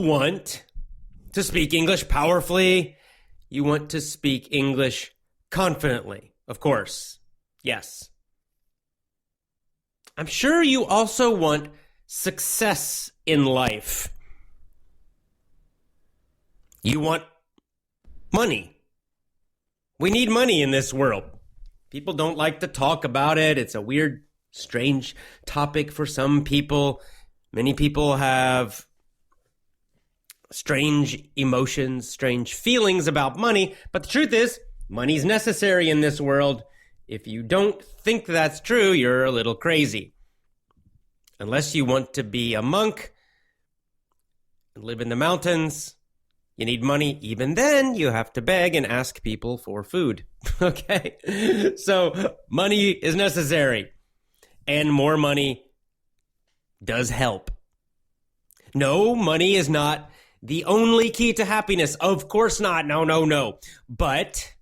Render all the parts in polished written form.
want to speak English powerfully. You want to speak English confidently, of course. Yes. I'm sure you also want success in life. You want money. We need money in this world. People don't like to talk about it. It's a weird, strange topic for some people. Many people have strange emotions, strange feelings about money. But the truth is, money's necessary in this world. If you don't think that's true, you're a little crazy. Unless you want to be a monk and live in the mountains, you need money. Even then, you have to beg and ask people for food. Okay? So money is necessary. And more money does help. No, money is not the only key to happiness. Of course not. No. But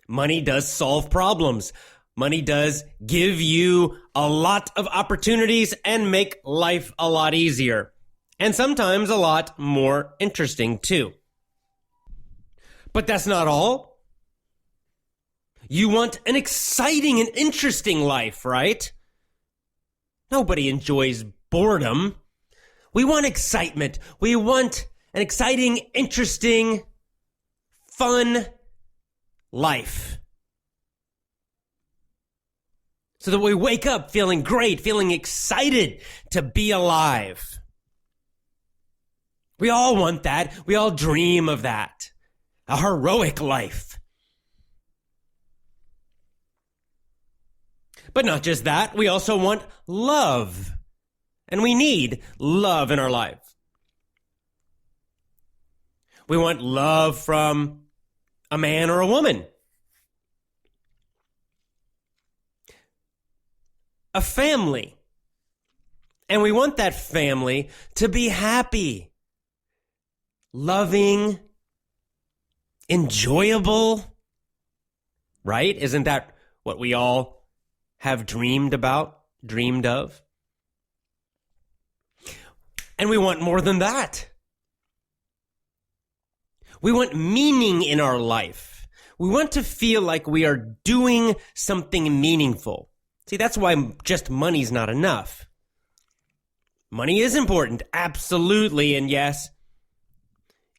money does solve problems. Money does give you a lot of opportunities and make life a lot easier. And sometimes a lot more interesting too. But that's not all. You want an exciting and interesting life, right? Nobody enjoys boredom. We want excitement. We want an exciting, interesting, fun life. So that we wake up feeling great, feeling excited to be alive. We all want that. We all dream of that. A heroic life. But not just that, we also want love. And we need love in our life. We want love from a man or a woman. A family. And we want that family to be happy, loving, enjoyable, right? Isn't that what we all have dreamed of? And we want more than that. We want meaning in our life. We want to feel like we are doing something meaningful. See, that's why just money's not enough. Money is important, absolutely, and yes,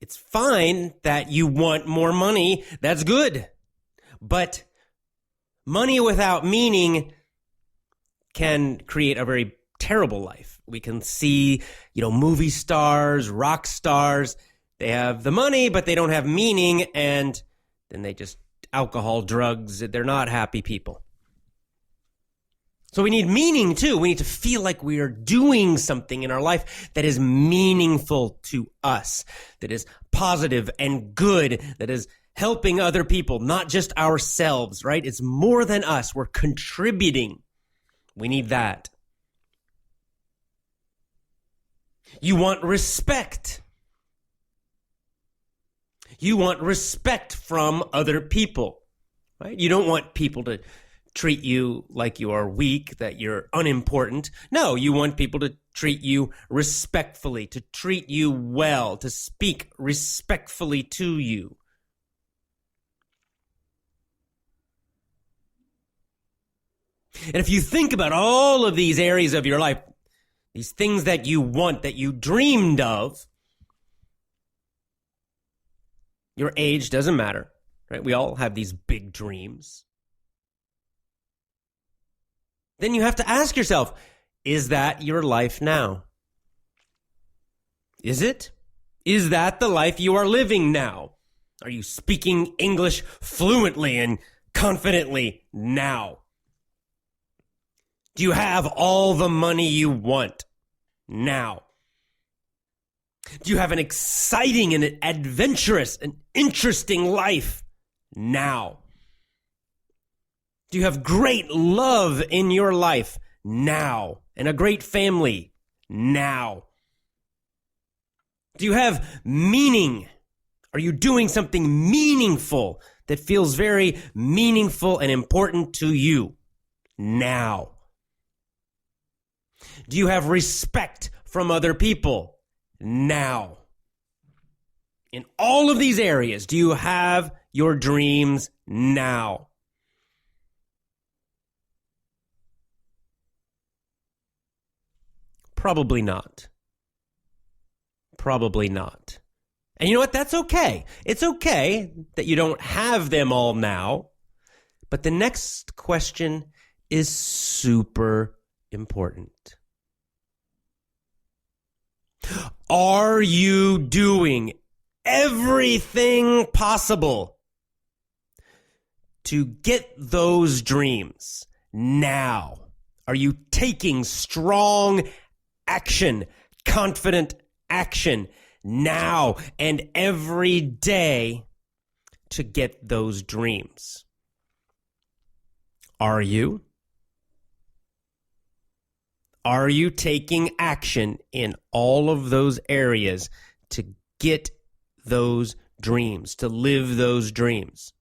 it's fine that you want more money. That's good. But money without meaning can create a very terrible life. We can see, movie stars, rock stars. They have the money, but they don't have meaning, and then they just alcohol, drugs. They're not happy people. So we need meaning too. We need to feel like we are doing something in our life that is meaningful to us, that is positive and good, that is helping other people, not just ourselves, right? It's more than us. We're contributing. We need that. You want respect. You want respect from other people, right? You don't want people to treat you like you are weak, that you're unimportant. No, you want people to treat you respectfully, to treat you well, to speak respectfully to you. And if you think about all of these areas of your life, these things that you want, that you dreamed of, your age doesn't matter, right? We all have these big dreams. Then you have to ask yourself, is that your life now? Is it? Is that the life you are living now? Are you speaking English fluently and confidently now? Do you have all the money you want now? Do you have an exciting and adventurous and interesting life now? Do you have great love in your life now? And a great family now? Do you have meaning? Are you doing something meaningful that feels very meaningful and important to you now? Do you have respect from other people now? In all of these areas, do you have your dreams now? Probably not. Probably not. And you know what? That's okay. It's okay that you don't have them all now. But the next question is super important. Are you doing everything possible to get those dreams now? Are you taking strong action, confident action now and every day to get those dreams? Are you? Are you taking action in all of those areas to get those dreams, to live those dreams?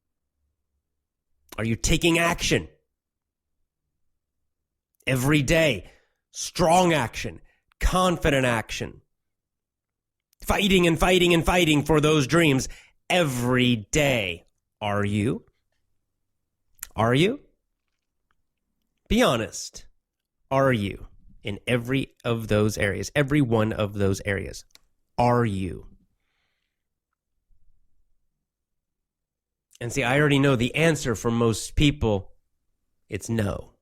Are you taking action every day? Strong action, confident action. Fighting and fighting and fighting for those dreams every day. Are you? Are you? Be honest. Are you in every of those areas? Every one of those areas. Are you? And see, I already know the answer for most people. It's no.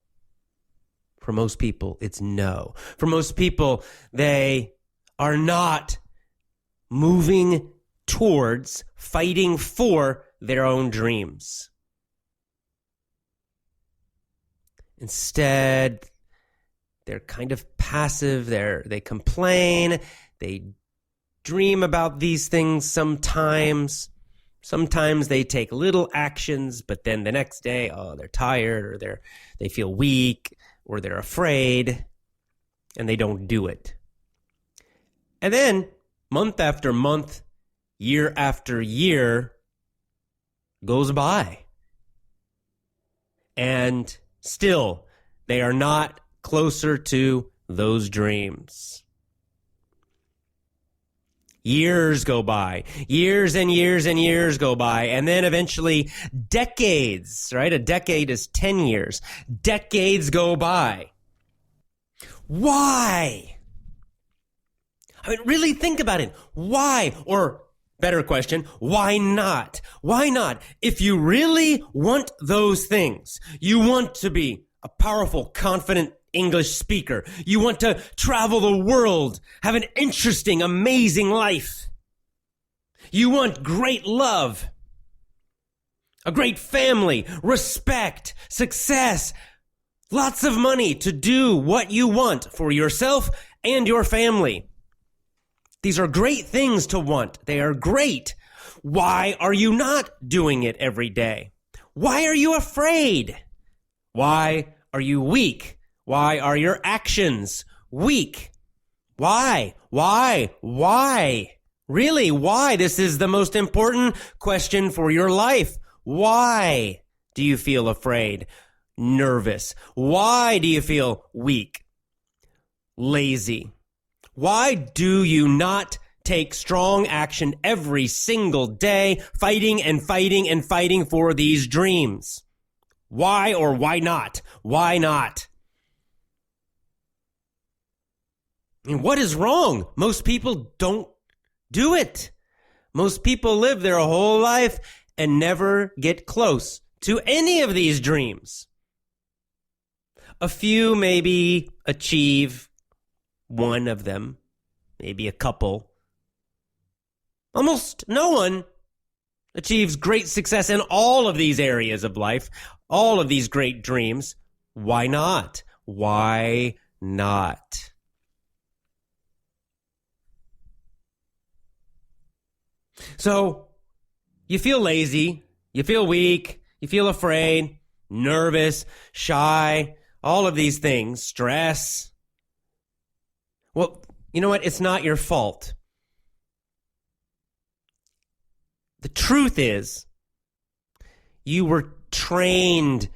For most people, it's no. For most people, they are not moving towards fighting for their own dreams. Instead, they're kind of passive. They complain. They dream about these things sometimes. Sometimes they take little actions, but then the next day, they're tired, or they feel weak, or they're afraid, and they don't do it. And then, month after month, year after year goes by. And still, they are not closer to those dreams. Years go by. Years and years and years go by. And then eventually decades, right? A decade is 10 years. Decades go by. Why? I mean, really think about it. Why? Or better question, why not? Why not? If you really want those things, you want to be a powerful, confident English speaker. You want to travel the world, have an interesting, amazing life. You want great love, a great family, respect, success, lots of money to do what you want for yourself and your family. These are great things to want. They are great. Why are you not doing it every day? Why are you afraid? Why are you weak? Why are your actions weak? Why? Really, why? This is the most important question for your life. Why do you feel afraid, nervous? Why do you feel weak, lazy? Why do you not take strong action every single day, fighting and fighting and fighting for these dreams? Why or why not? Why not? I mean, what is wrong? Most people don't do it. Most people live their whole life and never get close to any of these dreams. A few maybe achieve one of them, maybe a couple. Almost no one achieves great success in all of these areas of life, all of these great dreams. Why not? Why not? So, you feel lazy, you feel weak, you feel afraid, nervous, shy, all of these things, stress. Well, you know what? It's not your fault. The truth is, you were trained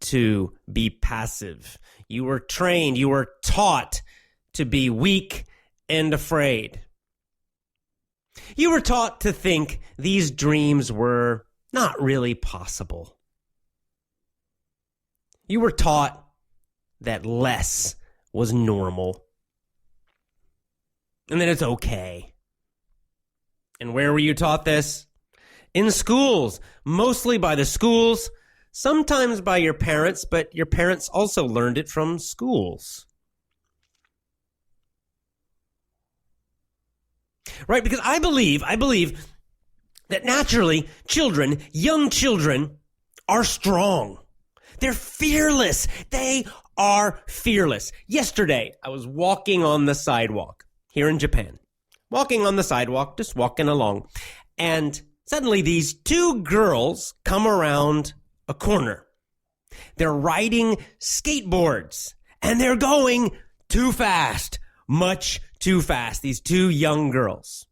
to be passive. You were trained, you were taught to be weak and afraid. You were taught to think these dreams were not really possible. You were taught that less was normal and that it's okay. And where were you taught this? In schools, mostly by the schools, sometimes by your parents, but your parents also learned it from schools. Right? Because I believe that naturally children, young children, are strong. They're fearless. They are fearless. Yesterday, I was walking on the sidewalk here in Japan. Walking on the sidewalk, just walking along. And suddenly these two girls come around a corner. They're riding skateboards. And they're going too fast. Much too fast. These two young girls.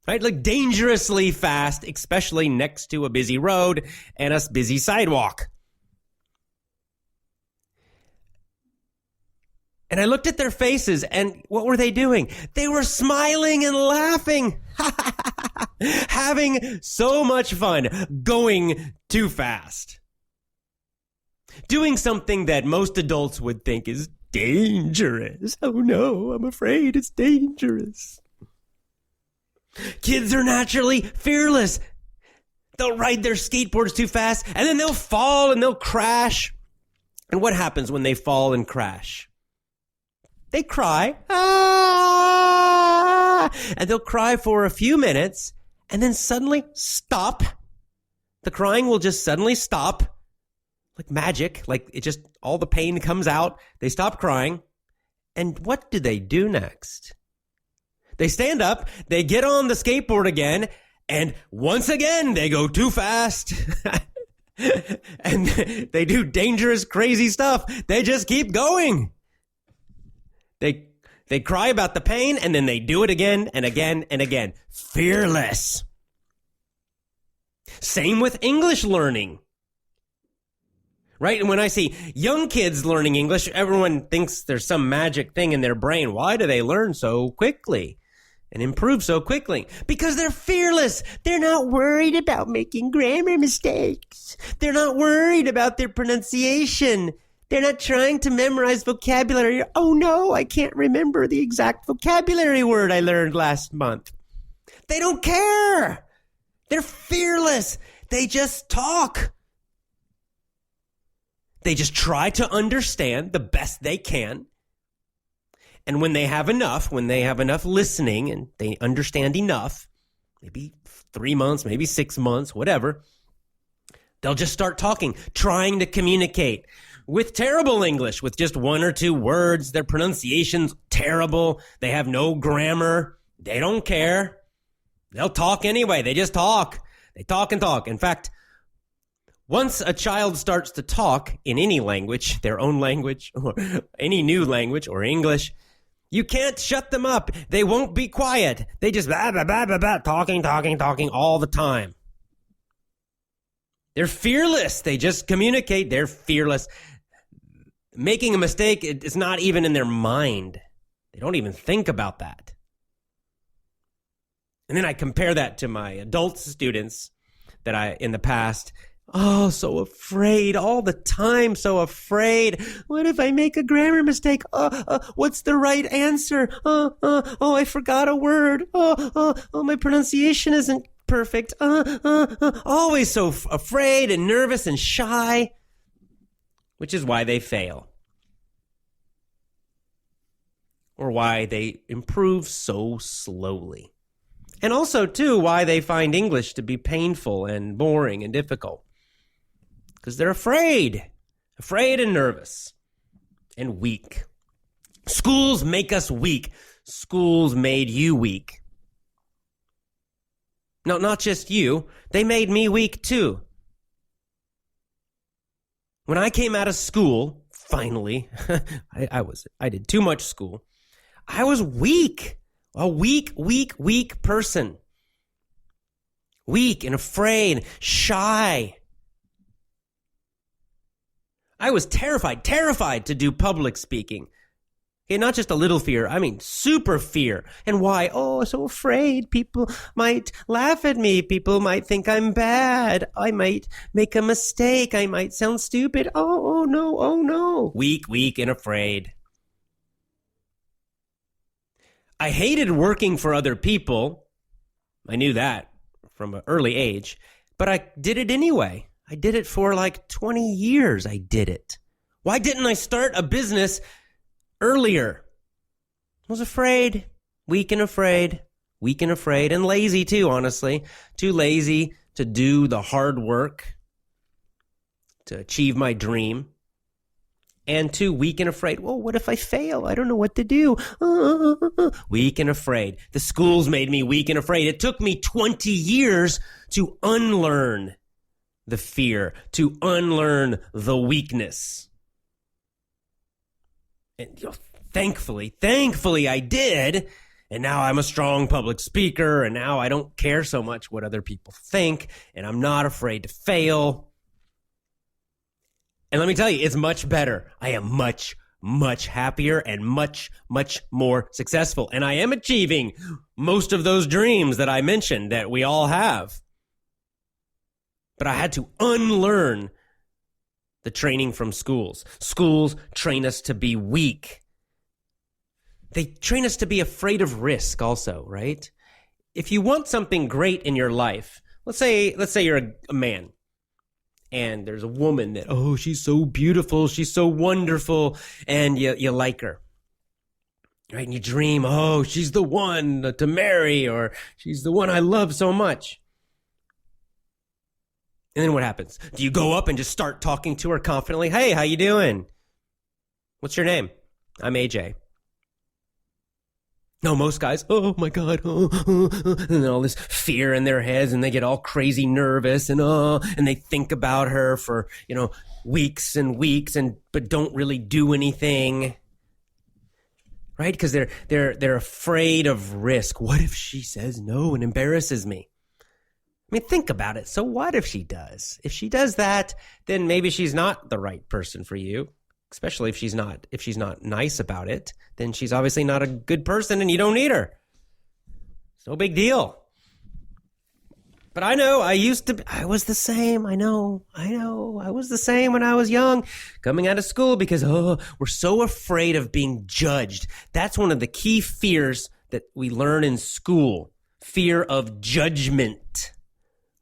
Right? Like dangerously fast, especially next to a busy road and a busy sidewalk. And I looked at their faces, and what were they doing? They were smiling and laughing, having so much fun, going too fast. Doing something that most adults would think is dangerous. Oh no, I'm afraid it's dangerous. Kids are naturally fearless. They'll ride their skateboards too fast, and then they'll fall and they'll crash. And what happens when they fall and crash? They cry. Ah! And they'll cry for a few minutes and then suddenly stop. The crying will just suddenly stop. Like magic. Like it just, all the pain comes out. They stop crying. And what do they do next? They stand up. They get on the skateboard again. And once again, they go too fast. And they do dangerous, crazy stuff. They just keep going. They cry about the pain, and then they do it again and again and again. Fearless. Same with English learning. Right? And when I see young kids learning English, everyone thinks there's some magic thing in their brain. Why do they learn so quickly and improve so quickly? Because they're fearless. They're not worried about making grammar mistakes. They're not worried about their pronunciation. They're not trying to memorize vocabulary. Oh no, I can't remember the exact vocabulary word I learned last month. They don't care. They're fearless. They just talk. They just try to understand the best they can. And when they have enough listening and they understand enough, maybe 3 months, maybe 6 months, whatever, they'll just start talking, trying to communicate. With terrible English, with just 1 or 2 words, their pronunciation's terrible. They have no grammar. They don't care. They'll talk anyway. They just talk. They talk and talk. In fact, once a child starts to talk in any language, their own language, or any new language, or English, you can't shut them up. They won't be quiet. They just blah, blah, blah, blah, blah, talking all the time. They're fearless. They just communicate. They're fearless. Making a mistake is not even in their mind. They don't even think about that. And then I compare that to my adult students that in the past, oh, so afraid all the time, so afraid. What if I make a grammar mistake? What's the right answer? Oh, I forgot a word. Oh, my pronunciation isn't perfect. Always so afraid and nervous and shy, which is why they fail. Or why they improve so slowly. And also, too, why they find English to be painful and boring and difficult. Because they're afraid and nervous and weak. Schools make us weak. Schools made you weak. No, not just you. They made me weak, too. When I came out of school, finally, I did too much school. I was weak. A weak person. Weak and afraid, shy. I was terrified to do public speaking. Okay, not just a little fear, I mean super fear. And why? Oh, so afraid. People might laugh at me. People might think I'm bad. I might make a mistake. I might sound stupid. Oh no, oh no. Weak, and afraid. I hated working for other people. I knew that from an early age, but I did it anyway. I did it for like 20 years. I did it. Why didn't I start a business earlier? I was afraid, weak and afraid, and lazy too, honestly. Too lazy to do the hard work to achieve my dream. And too weak and afraid. Well, what if I fail? I don't know what to do. Weak and afraid. The schools made me weak and afraid. It took me 20 years to unlearn the fear, to unlearn the weakness. And thankfully I did. And now I'm a strong public speaker. And now I don't care so much what other people think. And I'm not afraid to fail. And let me tell you, it's much better. I am much, much happier and much, much more successful. And I am achieving most of those dreams that I mentioned that we all have. But I had to unlearn the training from schools. Schools train us to be weak. They train us to be afraid of risk also, right? If you want something great in your life, let's say you're a man. And there's a woman that, oh, she's so beautiful, she's so wonderful, and you like her. Right? And you dream, oh, she's the one to marry, or she's the one I love so much. And then what happens? Do you go up and just start talking to her confidently? Hey, how you doing? What's your name? I'm AJ. No, most guys, oh my God, and all this fear in their heads, and they get all crazy nervous, and they think about her for, weeks and weeks, but don't really do anything, right? Because they're afraid of risk. What if she says no and embarrasses me? I mean, think about it. So what if she does? If she does that, then maybe she's not the right person for you. Especially if she's not nice about it, then she's obviously not a good person and you don't need her. It's no big deal. But I know, I was the same. I know. I was the same when I was young, coming out of school because, we're so afraid of being judged. That's one of the key fears that we learn in school. Fear of judgment,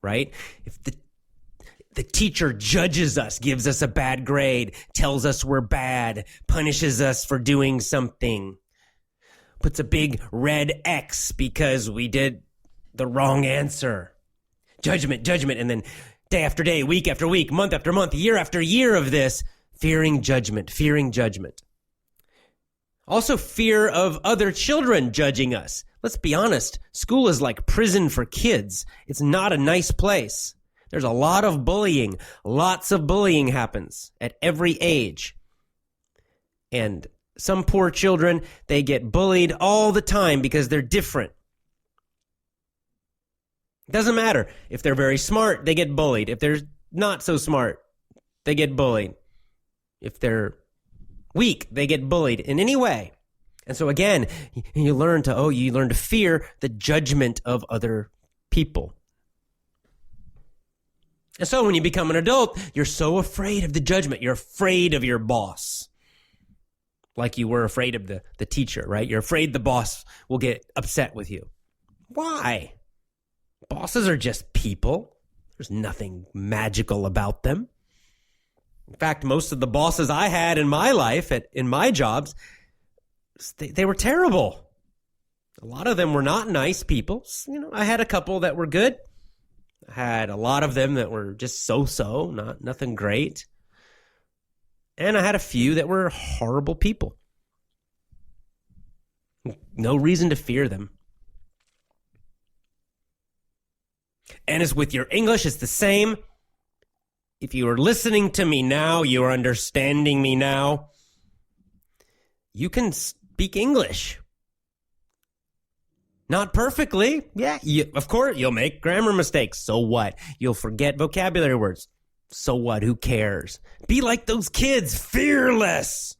right? If the teacher judges us, gives us a bad grade, tells us we're bad, punishes us for doing something, puts a big red X because we did the wrong answer. Judgment, and then day after day, week after week, month after month, year after year of this, fearing judgment. Also fear of other children judging us. Let's be honest, school is like prison for kids. It's not a nice place. There's a lot of bullying. Lots of bullying happens at every age. And some poor children, they get bullied all the time because they're different. It doesn't matter. If they're very smart, they get bullied. If they're not so smart, they get bullied. If they're weak, they get bullied in any way. And so again, you learn to fear the judgment of other people. And so when you become an adult, you're so afraid of the judgment. You're afraid of your boss. Like you were afraid of the teacher, right? You're afraid the boss will get upset with you. Why? Bosses are just people. There's nothing magical about them. In fact, most of the bosses I had in my life, in my jobs, they were terrible. A lot of them were not nice people. I had a couple that were good. I had a lot of them that were just so-so, nothing great. And I had a few that were horrible people. No reason to fear them. And as with your English, it's the same. If you are listening to me now, you are understanding me now, you can speak English. Not perfectly. Yeah, of course, you'll make grammar mistakes. So what? You'll forget vocabulary words. So what? Who cares? Be like those kids, fearless.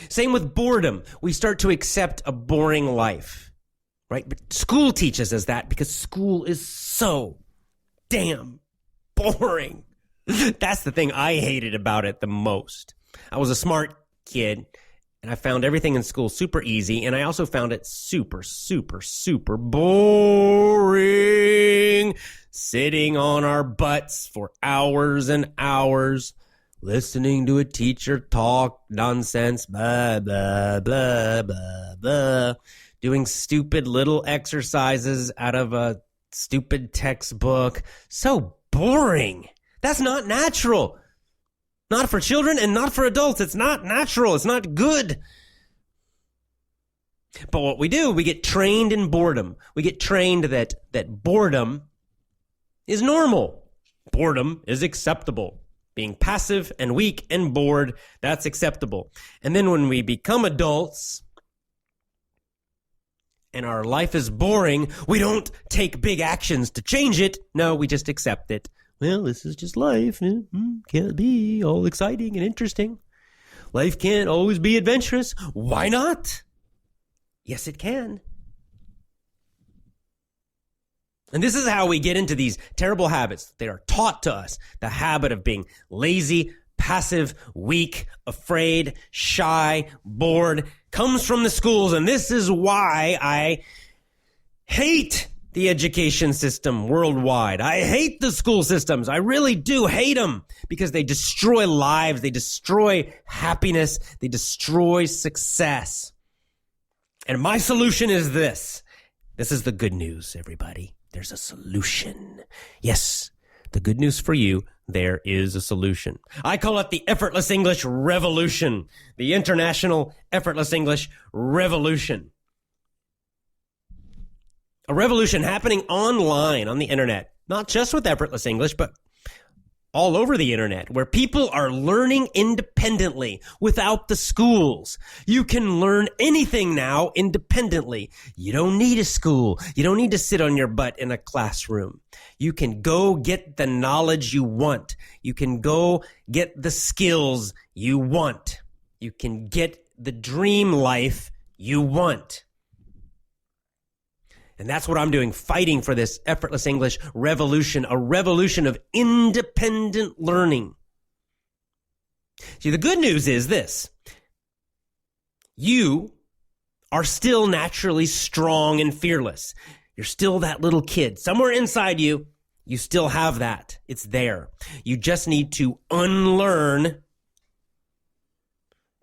Same with boredom. We start to accept a boring life, right? But school teaches us that because school is so damn boring. That's the thing I hated about it the most. I was a smart kid, and I found everything in school super easy, and I also found it super, super, super boring. Sitting on our butts for hours and hours, listening to a teacher talk nonsense, blah, blah, blah, blah, blah, doing stupid little exercises out of a stupid textbook. So boring. That's not natural. Not for children and not for adults. It's not natural. It's not good. But what we do, we get trained in boredom. We get trained that boredom is normal. Boredom is acceptable. Being passive and weak and bored, that's acceptable. And then when we become adults and our life is boring, we don't take big actions to change it. No, we just accept it. Well, this is just life. Can't be all exciting and interesting. Life can't always be adventurous. Why not? Yes, it can. And this is how we get into these terrible habits. They are taught to us. The habit of being lazy, passive, weak, afraid, shy, bored comes from the schools. And this is why I hate the education system worldwide. I hate the school systems. I really do hate them because they destroy lives. They destroy happiness. They destroy success. And my solution is this. This is the good news, everybody. There's a solution. Yes, the good news for you, there is a solution. I call it the Effortless English Revolution, the International Effortless English Revolution. A revolution happening online on the internet, not just with Effortless English, but all over the internet, where people are learning independently without the schools. You can learn anything now independently. You don't need a school. You don't need to sit on your butt in a classroom. You can go get the knowledge you want. You can go get the skills you want. You can get the dream life you want. And that's what I'm doing, fighting for this Effortless English revolution, a revolution of independent learning. See, the good news is this. You are still naturally strong and fearless. You're still that little kid. Somewhere inside you, you still have that. It's there. You just need to unlearn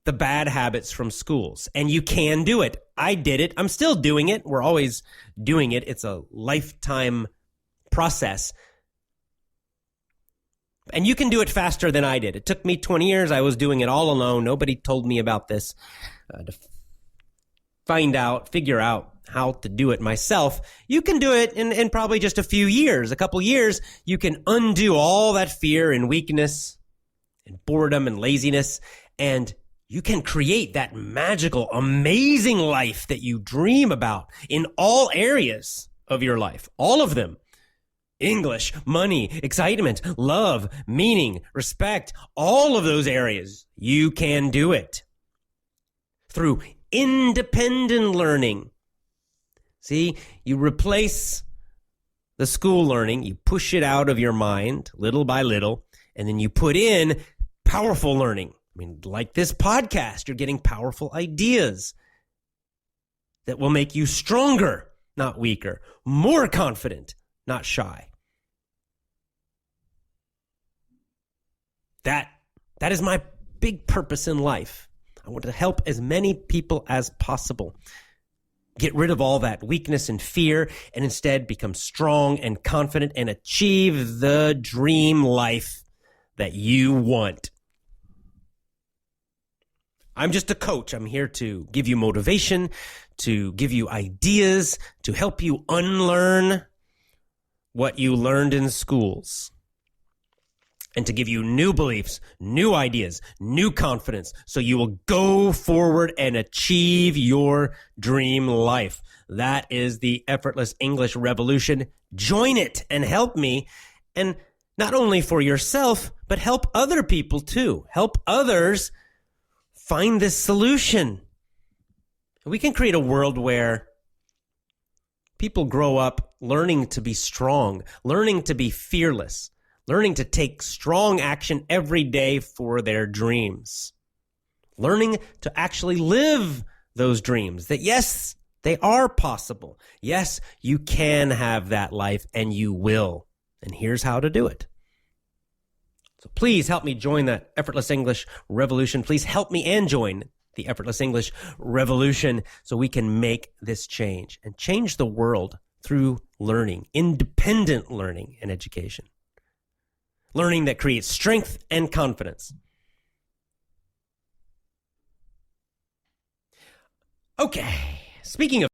the bad habits from schools. And you can do it. I did it. I'm still doing it. We're always doing it. It's a lifetime process. And you can do it faster than I did. It took me 20 years. I was doing it all alone. Nobody told me about this. To figure out how to do it myself. You can do it in probably just a few years, a couple years. You can undo all that fear and weakness and boredom and laziness, and you can create that magical, amazing life that you dream about in all areas of your life, all of them. English, money, excitement, love, meaning, respect, all of those areas. You can do it through independent learning. See, you replace the school learning, you push it out of your mind little by little, and then you put in powerful learning. I mean, like this podcast, you're getting powerful ideas that will make you stronger, not weaker, more confident, not shy. That is my big purpose in life. I want to help as many people as possible get rid of all that weakness and fear and instead become strong and confident and achieve the dream life that you want. I'm just a coach. I'm here to give you motivation, to give you ideas, to help you unlearn what you learned in schools, and to give you new beliefs, new ideas, new confidence, so you will go forward and achieve your dream life. That is the Effortless English Revolution. Join it and help me, and not only for yourself, but help other people too. Help others find this solution. We can create a world where people grow up learning to be strong, learning to be fearless, learning to take strong action every day for their dreams, learning to actually live those dreams, that yes, they are possible. Yes, you can have that life, and you will. And here's how to do it. So please help me join the Effortless English Revolution. Please help me and join the Effortless English Revolution so we can make this change and change the world through learning, independent learning and education. Learning that creates strength and confidence. Okay, speaking of